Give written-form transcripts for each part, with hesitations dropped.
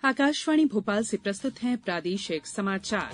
आकाशवाणी भोपाल से प्रस्तुत हैं प्रादेशिक समाचार।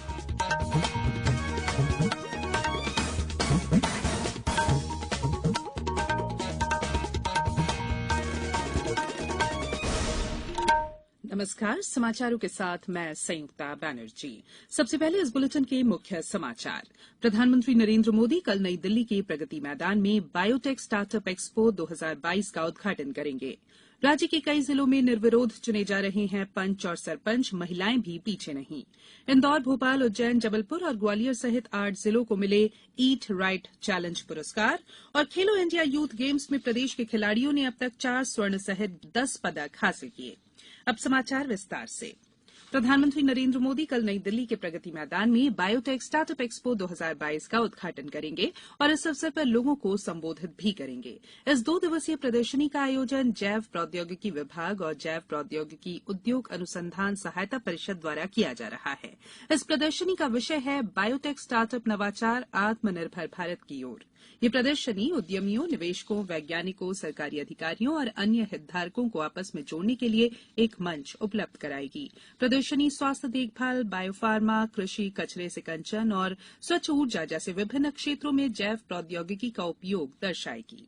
नमस्कार, समाचारों के साथ मैं संयुक्ता बैनर्जी। सबसे पहले इस बुलेटिन के मुख्य समाचार। प्रधानमंत्री नरेंद्र मोदी कल नई दिल्ली के प्रगति मैदान में बायोटेक स्टार्टअप एक्सपो 2022 का उद्घाटन करेंगे। राज्य के कई जिलों में निर्विरोध चुने जा रहे हैं पंच और सरपंच, महिलाएं भी पीछे नहीं। इंदौर, भोपाल, उज्जैन, जबलपुर और ग्वालियर सहित 8 जिलों को मिले ईट राइट चैलेंज पुरस्कार। और खेलो इंडिया यूथ गेम्स में प्रदेश के खिलाड़ियों ने अब तक 4 स्वर्ण सहित 10 पदक हासिल किए। अब समाचार विस्तार से। प्रधानमंत्री नरेंद्र मोदी कल नई दिल्ली के प्रगति मैदान में बायोटेक स्टार्टअप एक्सपो 2022 का उद्घाटन करेंगे और इस अवसर पर लोगों को संबोधित भी करेंगे। इस 2 दिवसीय प्रदर्शनी का आयोजन जैव प्रौद्योगिकी विभाग और जैव प्रौद्योगिकी उद्योग अनुसंधान सहायता परिषद द्वारा किया जा रहा है। इस प्रदर्शनी का विषय है बायोटेक स्टार्टअप नवाचार आत्मनिर्भर भारत की ओर। ये प्रदर्शनी उद्यमियों, निवेशकों, वैज्ञानिकों, सरकारी अधिकारियों और अन्य हितधारकों को आपस में जोड़ने के लिए एक मंच उपलब्ध कराएगी। प्रदर्शनी स्वास्थ्य देखभाल, बायोफार्मा, कृषि, कचरे से कंचन और स्वच्छ ऊर्जा जैसे विभिन्न क्षेत्रों में जैव प्रौद्योगिकी का उपयोग दर्शाएगी।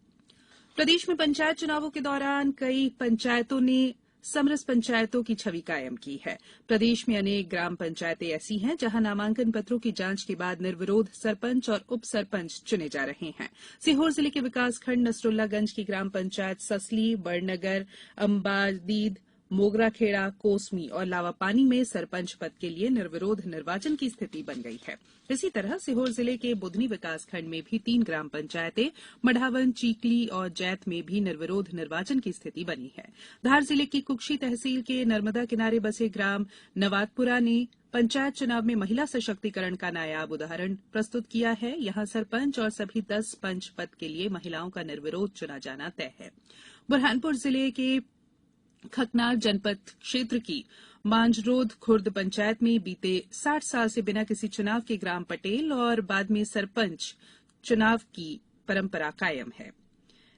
प्रदेश में पंचायत चुनावों के दौरान कई पंचायतों ने समरस पंचायतों की छवि कायम की है। प्रदेश में अनेक ग्राम पंचायतें ऐसी हैं जहां नामांकन पत्रों की जांच के बाद निर्विरोध सरपंच और उप सरपंच चुने जा रहे हैं। सीहोर जिले के विकासखंड नसरुल्लागंज की ग्राम पंचायत ससली, बड़नगर, अंबादीद, मोगराखेड़ा, कोसमी और लावापानी में सरपंच पद के लिए निर्विरोध निर्वाचन की स्थिति बन गई है। इसी तरह सीहोर जिले के बुधनी विकासखंड में भी 3 ग्राम पंचायतें, मढ़ावन, चीकली और जैत में भी निर्विरोध निर्वाचन की स्थिति बनी है। धार जिले की कुक्षी तहसील के नर्मदा किनारे बसे ग्राम नवादपुरा ने पंचायत चुनाव में महिला सशक्तिकरण का नायाब उदाहरण प्रस्तुत किया है। यहां सरपंच और सभी 10 पंच पद के लिए महिलाओं का निर्विरोध चुना जाना तय है। बुरहानपुर जिले के खकनार जनपद क्षेत्र की मांजरोद खुर्द पंचायत में बीते 60 साल से बिना किसी चुनाव के ग्राम पटेल और बाद में सरपंच चुनाव की परंपरा कायम है।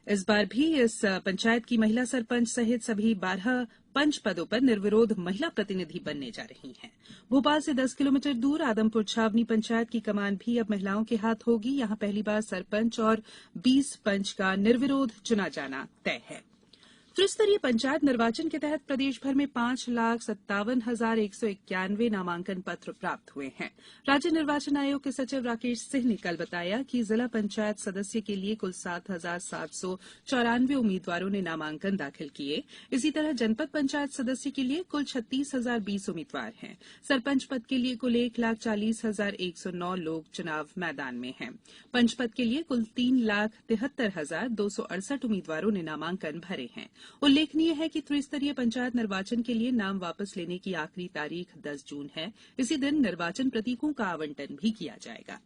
इस बार भी इस पंचायत की महिला सरपंच सहित सभी 12 पंच पदों पर निर्विरोध महिला प्रतिनिधि बनने जा रही हैं। भोपाल से 10 किलोमीटर दूर आदमपुर छावनी पंचायत की कमान भी अब महिलाओं के हाथ होगी। यहां पहली बार सरपंच और 20 पंच का निर्विरोध चुना जाना तय है। त्रिस्तरीय पंचायत निर्वाचन के तहत प्रदेश भर में 5,57,191 नामांकन पत्र प्राप्त हुए हैं। राज्य निर्वाचन आयोग के सचिव राकेश सिंह ने कल बताया कि जिला पंचायत सदस्य के लिए कुल 7,794 उम्मीदवारों ने नामांकन दाखिल किए। इसी तरह जनपद पंचायत सदस्य के लिए कुल 36,020 उम्मीदवार हैं। सरपंच पद के लिए कुल 1,40,109 लोग चुनाव मैदान में हैं। पंच पद के लिए कुल 3,73,268 उम्मीदवारों ने नामांकन भरे हैं। उल्लेखनीय है कि त्रिस्तरीय पंचायत निर्वाचन के लिए नाम वापस लेने की आखिरी तारीख 10 जून है। इसी दिन निर्वाचन प्रतीकों का आवंटन भी किया जाएगा।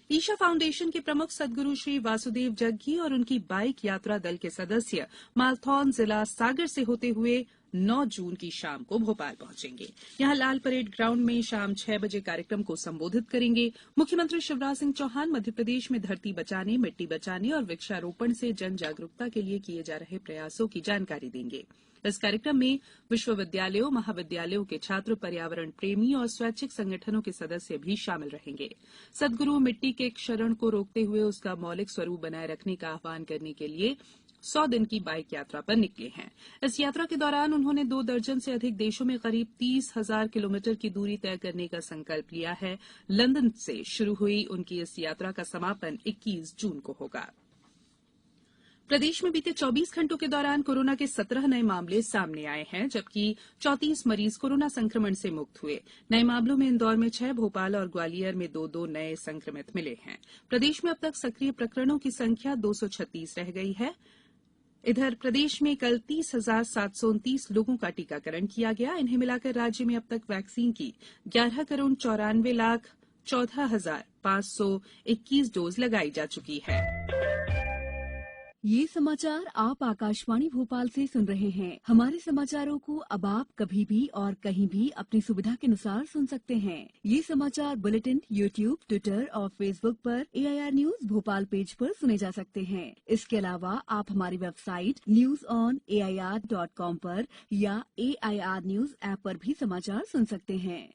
ईशा फाउंडेशन के प्रमुख सदगुरु श्री वासुदेव जग्गी और उनकी बाइक यात्रा दल के सदस्य मालथौन जिला सागर से होते हुए 9 जून की शाम को भोपाल पहुंचेंगे। यहां लाल परेड ग्राउंड में शाम 6 बजे कार्यक्रम को संबोधित करेंगे। मुख्यमंत्री शिवराज सिंह चौहान मध्यप्रदेश में धरती बचाने, मिट्टी बचाने और वृक्षारोपण से जन जागरूकता के लिए किए जा रहे प्रयासों की जानकारी देंगे। इस कार्यक्रम में विश्वविद्यालयों, महाविद्यालयों के छात्र, पर्यावरण प्रेमी और स्वैच्छिक संगठनों के सदस्य भी शामिल रहेंगे। सदगुरु मिट्टी के क्षरण को रोकते हुए उसका मौलिक स्वरूप बनाए रखने का आह्वान करने के लिए 100 दिन की बाइक यात्रा पर निकले हैं। इस यात्रा के दौरान उन्होंने 2 दर्जन से अधिक देशों में करीब 30,000 किलोमीटर की दूरी तय करने का संकल्प लिया है। लंदन से शुरू हुई उनकी इस यात्रा का समापन 21 जून को होगा। प्रदेश में बीते 24 घंटों के दौरान कोरोना के 17 नए मामले सामने आए हैं, जबकि 34 मरीज कोरोना संक्रमण से मुक्त हुए। नए मामलों में इंदौर में 6, भोपाल और ग्वालियर में 2-2 नए संक्रमित मिले हैं। प्रदेश में अब तक सक्रिय प्रकरणों की संख्या 236 रह गई है। इधर प्रदेश में कल 30,729 लोगों का टीकाकरण किया गया। इन्हें मिलाकर राज्य में अब तक वैक्सीन की 11,94,14,521 डोज लगाई जा चुकी है। ये समाचार आप आकाशवाणी भोपाल से सुन रहे हैं। हमारे समाचारों को अब आप कभी भी और कहीं भी अपनी सुविधा के अनुसार सुन सकते हैं। ये समाचार बुलेटिन यूट्यूब, ट्विटर और फेसबुक पर AIR न्यूज भोपाल पेज पर सुने जा सकते हैं। इसके अलावा आप हमारी वेबसाइट newsonair.com पर या AIR न्यूज ऐप पर भी समाचार सुन सकते हैं।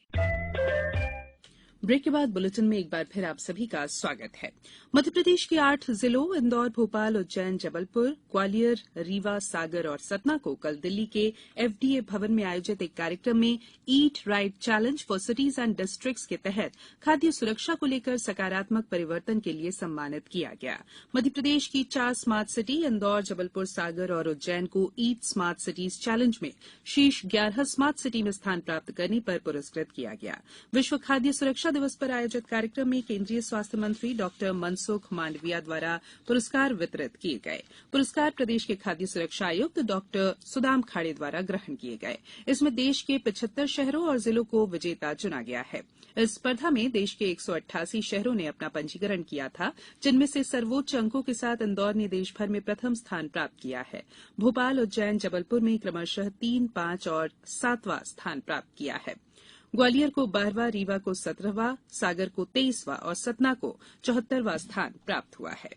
ब्रेक के बाद बुलेटिन में एक बार फिर आप सभी का स्वागत है। मध्यप्रदेश के 8 जिलों इंदौर, भोपाल, उज्जैन, जबलपुर, ग्वालियर, रीवा, सागर और सतना को कल दिल्ली के FDA भवन में आयोजित एक कार्यक्रम में eat right challenge for cities and districts के तहत खाद्य सुरक्षा को लेकर सकारात्मक परिवर्तन के लिए सम्मानित किया गया। मध्यप्रदेश की 4 स्मार्ट सिटी इंदौर, जबलपुर, सागर और उज्जैन को ईट स्मार्ट सिटीज चैलेंज में शीर्ष 11 स्मार्ट सिटी में स्थान प्राप्त करने पर पुरस्कृत किया गया। विश्व खाद्य सुरक्षा दिवस पर आयोजित कार्यक्रम में केंद्रीय स्वास्थ्य मंत्री डॉक्टर मनसुख मांडविया द्वारा पुरस्कार वितरित किए गए। पुरस्कार प्रदेश के खाद्य सुरक्षा आयुक्त डॉक्टर सुदाम खाड़े द्वारा ग्रहण किए गए। इसमें देश के 75 शहरों और जिलों को विजेता चुना गया है। इस स्पर्धा में देश के 188 शहरों ने अपना पंजीकरण किया था, जिनमें से सर्वोच्च अंकों के साथ इंदौर ने देश भर में प्रथम स्थान प्राप्त किया है। भोपाल, उज्जैन, जबलपुर में क्रमशः 3, 5 और 7वां स्थान प्राप्त किया है। ग्वालियर को 12वां, रीवा को 17वां, सागर को 23वां और सतना को 74वां स्थान प्राप्त हुआ है।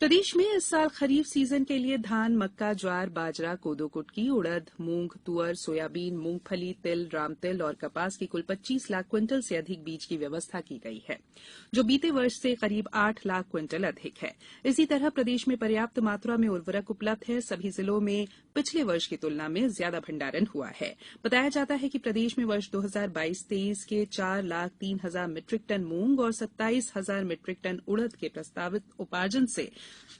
प्रदेश में इस साल खरीफ सीजन के लिए धान, मक्का, ज्वार, बाजरा, कोदो कुटकी, उड़द, मूंग, तुअर, सोयाबीन, मूंगफली, तिल, रामतिल और कपास की कुल 25 लाख क्विंटल से अधिक बीज की व्यवस्था की गई है, जो बीते वर्ष से करीब 8 लाख क्विंटल अधिक है। इसी तरह प्रदेश में पर्याप्त मात्रा में उर्वरक उपलब्ध है। सभी जिलों में पिछले वर्ष की तुलना में ज्यादा भंडारण हुआ है। बताया जाता है कि प्रदेश में वर्ष 2022-23 के 4,03,000 मीट्रिक टन मूंग और 27,000 मीट्रिक टन उड़द के प्रस्तावित उपार्जन से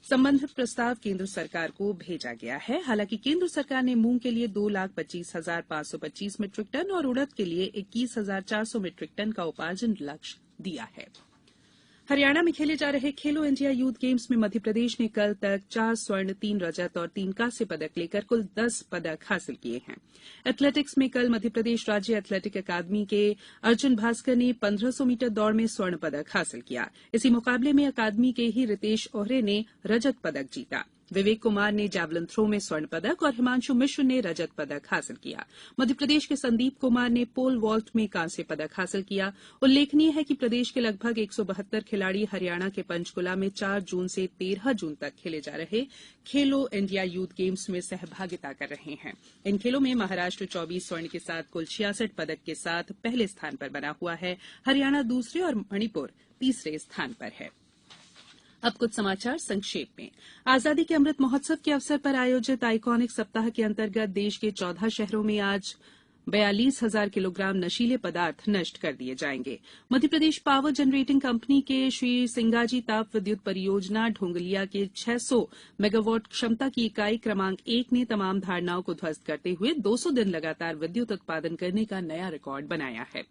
संबंधित प्रस्ताव केंद्र सरकार को भेजा गया है। हालांकि केंद्र सरकार ने मूंग के लिए 2,25,525 मीट्रिक टन और उड़द के लिए 21,400 मीट्रिक टन का उपार्जन लक्ष्य दिया है। हरियाणा में खेले जा रहे खेलो इंडिया यूथ गेम्स में मध्यप्रदेश ने कल तक 4 स्वर्ण, 3 रजत और 3 कांस्य पदक लेकर कुल 10 पदक हासिल किए हैं। एथलेटिक्स में कल मध्यप्रदेश राज्य एथलेटिक अकादमी के अर्जुन भास्कर ने 1500 मीटर दौड़ में स्वर्ण पदक हासिल किया। इसी मुकाबले में अकादमी के ही रितेश ओहरे ने रजत पदक जीता। विवेक कुमार ने जैवलिन थ्रो में स्वर्ण पदक और हिमांशु मिश्र ने रजत पदक हासिल किया। मध्यप्रदेश के संदीप कुमार ने पोल वॉल्ट में कांस्य पदक हासिल किया। उल्लेखनीय है कि प्रदेश के लगभग 172 खिलाड़ी हरियाणा के पंचकुला में 4 जून से 13 जून तक खेले जा रहे खेलो इंडिया यूथ गेम्स में सहभागिता कर रहे हैं। इन खेलों में महाराष्ट्र 24 स्वर्ण के साथ कुल 66 पदक के साथ पहले स्थान पर बना हुआ है। हरियाणा दूसरे और मणिपुर तीसरे स्थान पर है। अब कुछ समाचार संक्षेप में। आजादी के अमृत महोत्सव के अवसर पर आयोजित आइकॉनिक सप्ताह के अंतर्गत देश के 14 शहरों में आज 42,000 किलोग्राम नशीले पदार्थ नष्ट कर दिए जाएंगे। मध्यप्रदेश पावर जनरेटिंग कंपनी के श्री सिंगाजी ताप विद्युत परियोजना ढोंगलिया के 600 मेगावाट क्षमता की इकाई क्रमांक 1 ने तमाम धारणाओं को ध्वस्त करते हुए 200 दिन लगातार विद्युत उत्पादन करने का नया रिकॉर्ड बनाया है।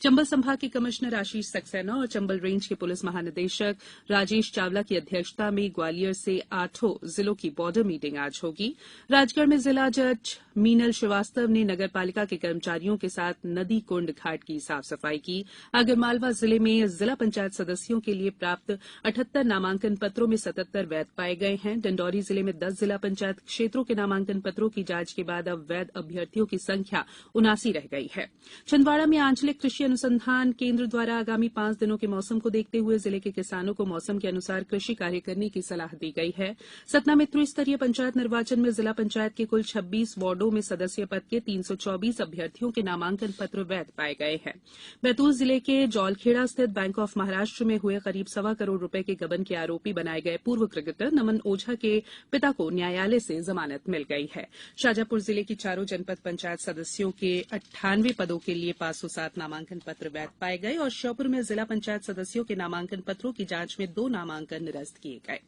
चंबल संभाग के कमिश्नर आशीष सक्सेना और चंबल रेंज के पुलिस महानिदेशक राजेश चावला की अध्यक्षता में ग्वालियर से 8 जिलों की बॉर्डर मीटिंग आज होगी। राजगढ़ में जिला जज मीनल श्रीवास्तव ने नगरपालिका के कर्मचारियों के साथ नदी कुंड घाट की साफ सफाई की। आगरमालवा जिले में जिला पंचायत सदस्यों के लिए प्राप्त 78 नामांकन पत्रों में 77 वैध पाए गए हैं। डिंडौरी जिले में 10 जिला पंचायत क्षेत्रों के नामांकन पत्रों की जांच के बाद अब वैध अभ्यर्थियों की संख्या 79 रह गई है। छिंदवाड़ा में आंचलिक कृषि अनुसंधान केंद्र द्वारा आगामी 5 दिनों के मौसम को देखते हुए जिले के किसानों को मौसम के अनुसार कृषि कार्य करने की सलाह दी गई है। सतना में त्रिस्तरीय पंचायत निर्वाचन में जिला पंचायत के कुल 26 वार्डों में सदस्य पद के 324 अभ्यर्थियों के नामांकन पत्र वैध पाए गए हैं। बैतूल जिले के जौलखेड़ा स्थित बैंक ऑफ महाराष्ट्र में हुए करीब 1.25 करोड़ रुपए के गबन के आरोपी बनाए गए पूर्व क्रिकेटर नमन ओझा के पिता को न्यायालय से जमानत मिल गई है। शाजापुर जिले की चारों जनपद पंचायत सदस्यों के 98 पदों के लिए 507 नामांकन पत्र वैध पाए गए और श्योपुर में जिला पंचायत सदस्यों के नामांकन पत्रों की जांच में 2 नामांकन निरस्त किए गए।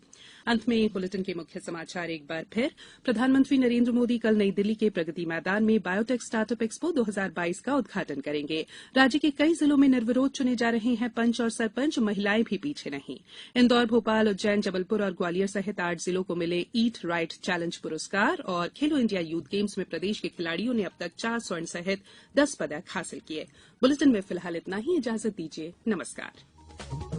अंत में बुलेटिन के मुख्य समाचार एक बार फिर। प्रधानमंत्री नरेंद्र मोदी कल नई दिल्ली के प्रगति मैदान में बायोटेक स्टार्टअप एक्सपो 2022 का उद्घाटन करेंगे। राज्य के कई जिलों में निर्विरोध चुने जा रहे हैं पंच और सरपंच, महिलाएं भी पीछे नहीं। इंदौर, भोपाल, उज्जैन, जबलपुर और ग्वालियर सहित 8 जिलों को मिले ईट राइट चैलेंज पुरस्कार और खेलो इंडिया यूथ गेम्स में प्रदेश के खिलाड़ियों ने अब तक 4 स्वर्ण सहित 10 पदक हासिल किए। बुलेटिन में फिलहाल इतना ही। इजाजत दीजिए। नमस्कार।